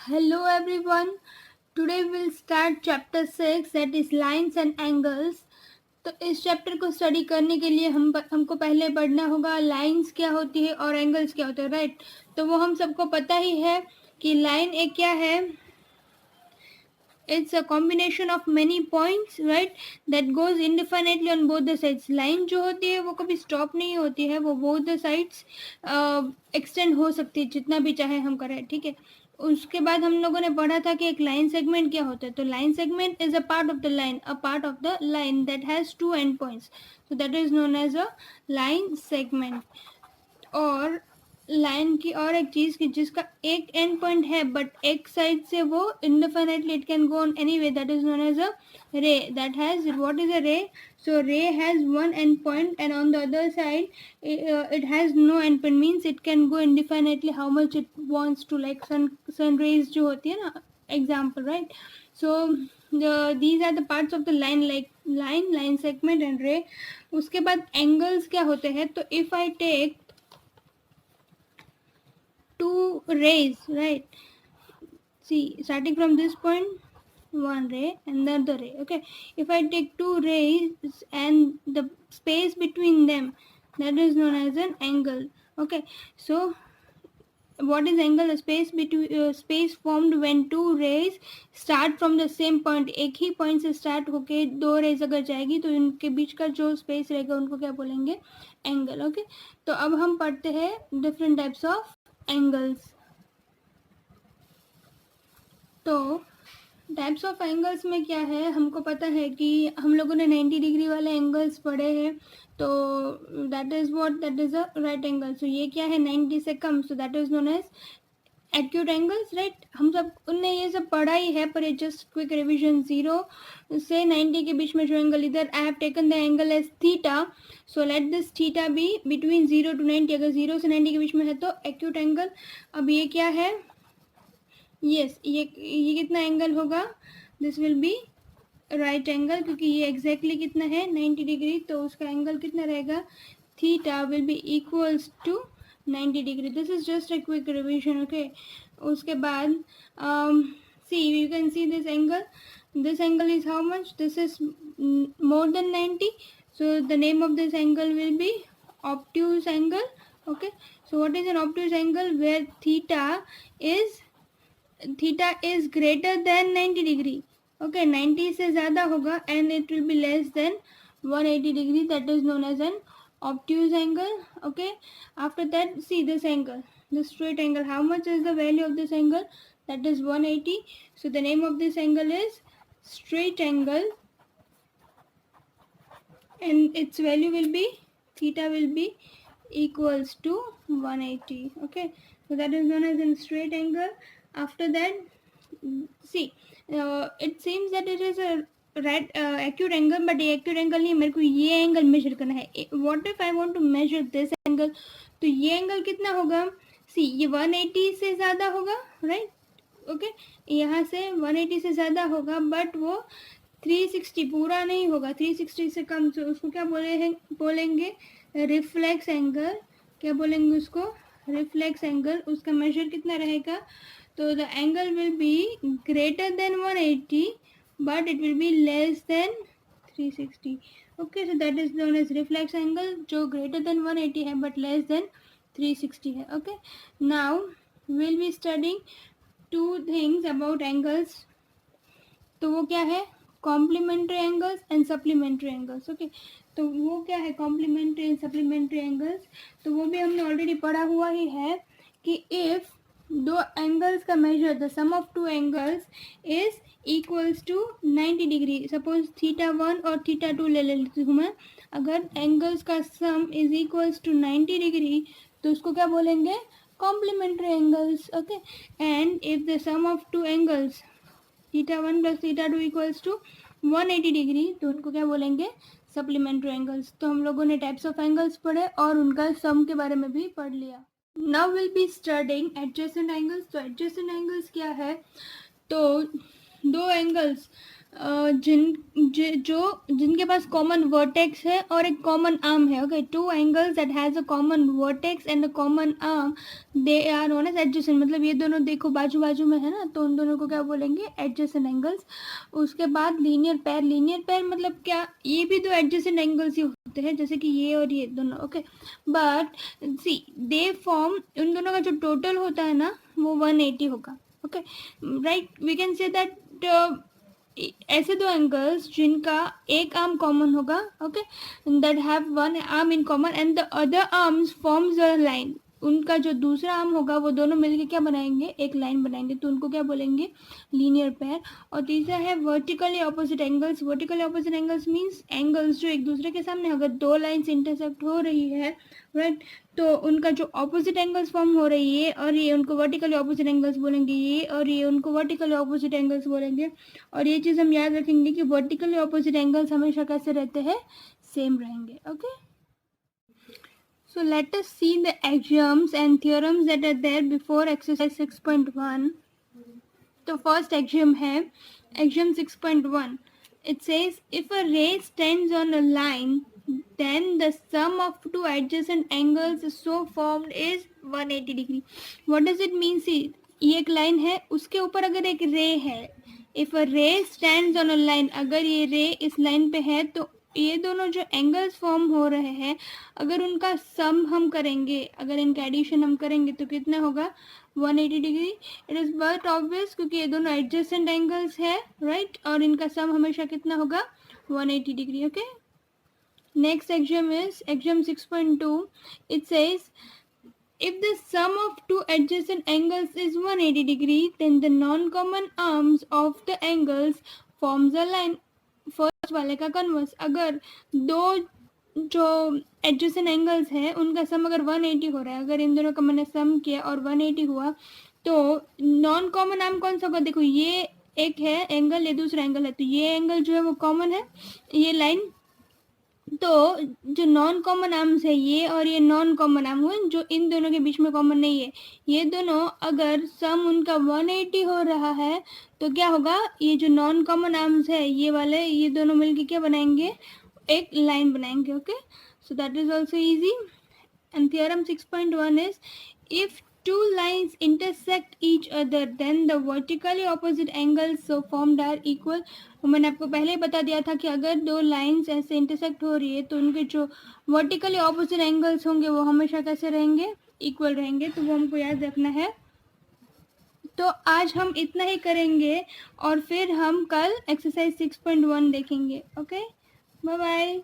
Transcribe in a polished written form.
Hello everyone. Today we'll start chapter 6 that is lines and angles. तो इस chapter को study करने के लिए हमको पहले पढ़ना होगा लाइंस क्या होती है और एंगल्स क्या होते हैं, राइट। तो वो हम सबको पता ही है कि लाइन एक क्या है, it's a combination of many points, right, that goes indefinitely on both the sides. Line जो होती है वो कभी स्टॉप नहीं होती है, वो both the sides एक्सटेंड हो सकती है जितना भी चाहे हम करें, ठीक है। उसके बाद हम लोगों ने पढ़ा था कि एक लाइन सेगमेंट क्या होता है। तो line segment is a part of the line, a part of the line that has two end points, so that is known as a line segment. और लाइन की और एक चीज की जिसका एक एंड पॉइंट है बट एक साइड से वो indefinitely it can go on anyway, that is known as a ray. That has, what is a ray? So ray has one end point and on the other side it has no end point, means it can go indefinitely how much it wants to, like sun rays जो होती है ना, example, right? So these are the parts of the line, like line segment and ray. उसके बाद angles क्या होते हैं? तो if I take two rays, right, see, starting from this point, one ray and the other ray, okay. If I take two rays and the space between them, that is known as an angle, okay. So what is angle? The space between space formed when two rays start from the same point. एक ही point से start होके दो rays अगर जाएगी तो उनके बीच का जो space रहेगा उनको क्या बोलेंगे? Angle, okay. तो अब हम पढ़ते हैं different types of angles. तो टाइप्स ऑफ एंगल्स में क्या है, हमको पता है कि हम लोगों ने 90 डिग्री वाले एंगल्स पढ़े हैं। तो that is what, that is a right angle. So ये क्या है, 90 से कम, so that is known as acute angles, right. हम सब उनने ये सब पढ़ा ही है, पर ये जस्ट क्विक रिविजन। 0 से 90 के बीच में जो एंगल, इधर I have taken the angle as theta, so let this theta be between 0 to 90। अगर 0 से 90 के बीच में है तो एक्यूट एंगल। अब ये क्या है, यस, ये कितना एंगल होगा, this will be right angle, क्योंकि ये एग्जैक्टली कितना है 90 डिग्री, तो उसका एंगल कितना रहेगा, theta will be equals to 90 degree. This is just a quick revision, okay. उसके बाद see you can see this angle is how much, this is more than 90, so the name of this angle will be obtuse angle, okay. So what is an obtuse angle? Where theta is greater than 90 degree, okay, 90 से ज़्यादा होगा and it will be less than 180 degree, that is known as an obtuse angle, okay. After that, see this angle, the straight angle, how much is the value of this angle? That is 180. So the name of this angle is straight angle and its value will be, theta will be equals to 180, okay. So that is known as a straight angle. After that, see, it seems that it is a right acute angle, but ये acute angle नहीं, मेरे को ये angle measure करना है. What if I want to measure this angle? तो ये angle कितना होगा? See, ये 180 से ज़्यादा होगा, right? ओके, यहाँ से 180 से ज़्यादा होगा, बट वो 360 पूरा नहीं होगा, 360 से कम, से उसको क्या बोलेंगे रिफ्लेक्स एंगल। क्या बोलेंगे उसको? Reflex angle. उसका मेजर कितना रहेगा? तो the angle will be greater than 180 but it will be less than 360, okay. So that is known as reflex angle, जो ग्रेटर देन 180 है बट लेस देन 360 है, okay. Now will be studying two things about angles. तो वो क्या है? Complementary angles and supplementary angles, okay. तो वो क्या है कॉम्प्लीमेंट्री एंड सप्लीमेंट्री एंगल्स? तो वो भी हमने ऑलरेडी पढ़ा हुआ ही है कि इफ दो एंगल्स का major, the sum of two angles is equals to 90 degree, suppose theta 1 और थीटा 2 ले लेती हूँ मैं। अगर एंगल्स का sum is equals to 90 degree तो उसको क्या बोलेंगे? Complementary angles, okay. And if the sum of two angles theta 1 plus theta 2 equals to 180 degree तो उनको क्या बोलेंगे? Supplementary angles. तो हम लोगों ने टाइप्स ऑफ एंगल्स पढ़े और उनका सम के बारे में भी पढ़ लिया। Now will be studying adjacent angles. तो एडजेसेंट एंगल्स क्या है? तो दो एंगल्स जिनके पास कॉमन वर्टेक्स है और एक कॉमन आर्म है, okay, two angles that has a common vertex and a common arm, they are known as adjacent. मतलब ये दोनों देखो बाजू बाजू में है ना, तो उन दोनों को क्या बोलेंगे, एडजेसेंट एंगल्स। उसके बाद लीनियर पेयर मतलब क्या, ये भी दो एडजेसेंट एंगल्स ही होते हैं, जैसे कि ये और ये दोनों, okay. But see they form, उन दोनों का जो टोटल होता है ना वो 180 होगा, okay, right. We can say that ऐसे दो एंगल्स जिनका एक आर्म कॉमन होगा, okay, that have one arm in common and the other arms forms a line, उनका जो दूसरा आर्म होगा वो दोनों मिलके क्या बनाएंगे, एक लाइन बनाएंगे, तो उनको क्या बोलेंगे, लीनियर पेयर। और तीसरा है vertically opposite angles. Vertically opposite angles means angles जो एक दूसरे के सामने, अगर दो लाइन्स इंटरसेक्ट हो रही है, राइट, तो उनका जो ऑपोजिट एंगल्स फॉर्म हो रही है और ये उनको वर्टिकली ऑपोजिट एंगल्स बोलेंगे, ये और ये उनको वर्टिकली ऑपोजिट एंगल्स बोलेंगे। और ये चीज़ हम याद रखेंगे कि वर्टिकली ऑपोजिट एंगल्स हमेशा कैसे रहते हैं, सेम रहेंगे, okay. So let us see the axioms and theorems that are there before exercise 6.1. तो first axiom है axiom 6.1. It says if a ray stands on a line, then the sum of two adjacent angles so formed is 180 degree. What does it mean? See, ये एक line है, उसके ऊपर अगर एक रे है, इफ अ रे स्टैंड्स ऑन अ लाइन, अगर ये रे इस लाइन पे है, तो ये दोनों जो एंगल्स फॉर्म हो रहे हैं, अगर उनका सम हम करेंगे, अगर इनका एडिशन हम करेंगे तो कितना होगा, 180 degree. It is but obvious क्योंकि ये दोनों एडजेसेंट एंगल्स है, राइट, और इनका सम हमेशा कितना होगा, 180 degree, okay. Next axiom is axiom 6.2. It says if the sum of two adjacent angles is 180 degree, then the non-common arms of the angles forms a line. First वाले का converse, अगर दो जो एडजेसेंट एंगल्स हैं उनका सम अगर 180 हो रहा है, अगर इन दोनों का मैंने सम किया और 180 हुआ, तो नॉन कॉमन आर्म कौन सा होगा, देखो ये एक है एंगल, ये दूसरा एंगल है, तो ये एंगल जो है वो कॉमन है, ये लाइन, तो जो नॉन कॉमन आर्म्स है ये और ये नॉन कॉमन आर्म हुए, जो इन दोनों के बीच में कॉमन नहीं है, ये दोनों अगर सम उनका 180 हो रहा है, तो क्या होगा, ये जो नॉन कॉमन आर्म्स है ये वाले, ये दोनों मिलके क्या बनाएंगे, एक लाइन बनाएंगे, okay. So that is also easy. And theorem 6.1 is if two lines intersect each other, then the vertically opposite angles so formed are equal. मैंने आपको पहले ही बता दिया था कि अगर दो लाइंस ऐसे इंटरसेक्ट हो रही है तो उनके जो वर्टिकली ऑपोजिट एंगल्स होंगे वो हमेशा कैसे रहेंगे, इक्वल रहेंगे, तो वो हमको याद रखना है। तो आज हम इतना ही करेंगे और फिर हम कल एक्सरसाइज 6.1 देखेंगे, ओके, बाय बाय।